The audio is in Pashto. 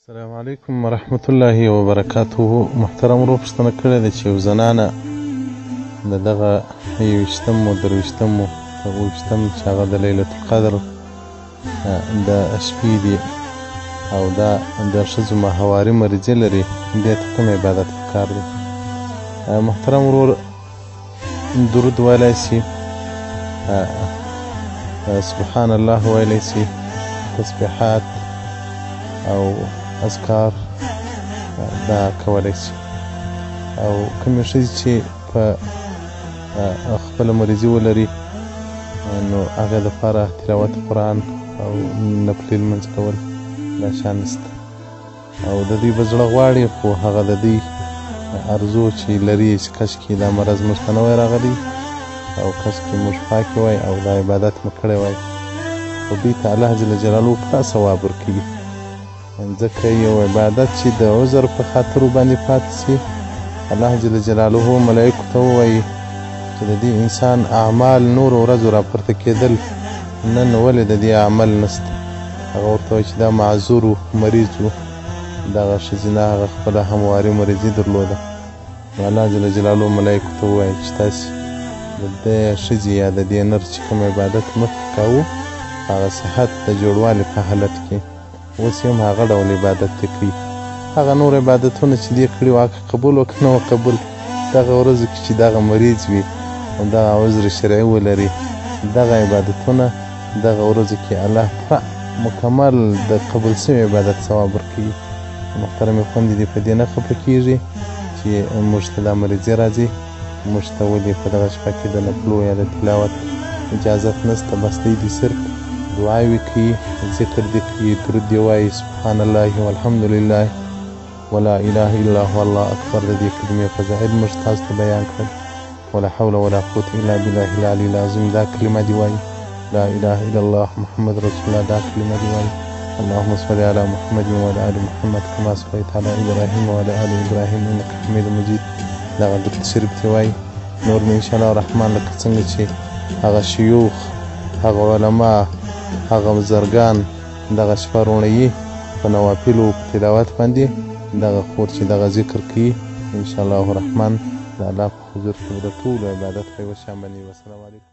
السلام علیکم ورحمت الله وبرکاته. محترم ورور پوښتنه کړې ده چې یو زنانه د دغه 21 و 23 و 28 چې هغه د لیلة القدر د شپې دي او دا د ښځو ماهواري مریضي لري، دې ته کوم عبادت پکار دی؟ محترم ورور درود ویلی سي، سبحان الله ویلی سي، تسبیحات او اذکار دا کولی شي. او کومې ښځې چې په خپله مریضي ولري نو هغې دپاره تلاوت قرآن او نفلي لمونځ کول دا شیان نشته. او د دوی به زړه غواړي خو هغه د دوی ارزو چې لري چې کاشکې دا مرض موږ ته نه وی راغلی او کاشکې موږ پاکې وای او دا عبادت مو کړی وای، خو دوی ته الله جل جلاله پوره ثواب ورکوي. ځکه یو عبادت چې د عذر په خاطر باندې پاتې سي، الله جل جلاله ملایکو ته ووایي چې د دې انسان اعمال نور ورځو راپورته کېدل، نن ولې د دې عمل نسته؟ هغه ورته وایي چې دا معذور و، مریض و، دغه ښځینه هغه خپله همواري مریضي درلوده. نو الله جل جلاله ملایکو ته ووایي چې تاسې د دې ښځې یا د دې نر چې کوم عبادت مخکې کاوه هغه صحت د جوړوالي په حالت کې اوس هم هغه ډول عبادت دی کوي. هغه نور عبادتونه چې دې کړي وه که قبول و که نه و قبول، دغه ورځو کې چې دغه مریض وي او دغه عذر شرعي ولري، دغه عبادتونه دغه ورځو کې الله پوره مکمل د قبول سوي عبادت ثواب ورکوي. محترمې خویندې دې په دې نه خفه کېږي چې موږ ته دا مریضي راځي، موږ ته ولې په دغه شپه کې د نفلو یا د تلاوت اجازت نشته. بس دوی دې صرف دعاوې کوي، ذکر دې کوي، درود دې وایي، سبحان الله والحمد لله ولا اله الا هو الله اکبر. د دې کلمې فضایل موږ تاسو ته بیان کړل. ولا حول ولا قوة الا بالله العلي العظیم دا کلمه دې وایي. لا اله الا الله محمد رسول الله دا کلمه دې وایي. اللهم صل على محمد وعلى ال محمد كما صليت على ابراهيم وعلى ال ابراهيم انك حميد مجيد. دغه درود شریف دې وایي. نور مې ان شاء الله الرحمن لکه څنګه چې هغه شیوخ، هغه علما، هغه بزرګان دغه شپه روڼوي په نوافلو په تلاوت باندې، دغه خور چې دغه ذکر کوي ان شاء الله الرحمن د الله په حضور کې به د ټولو عبادت په یوه شان باندې. والسلام علیکم.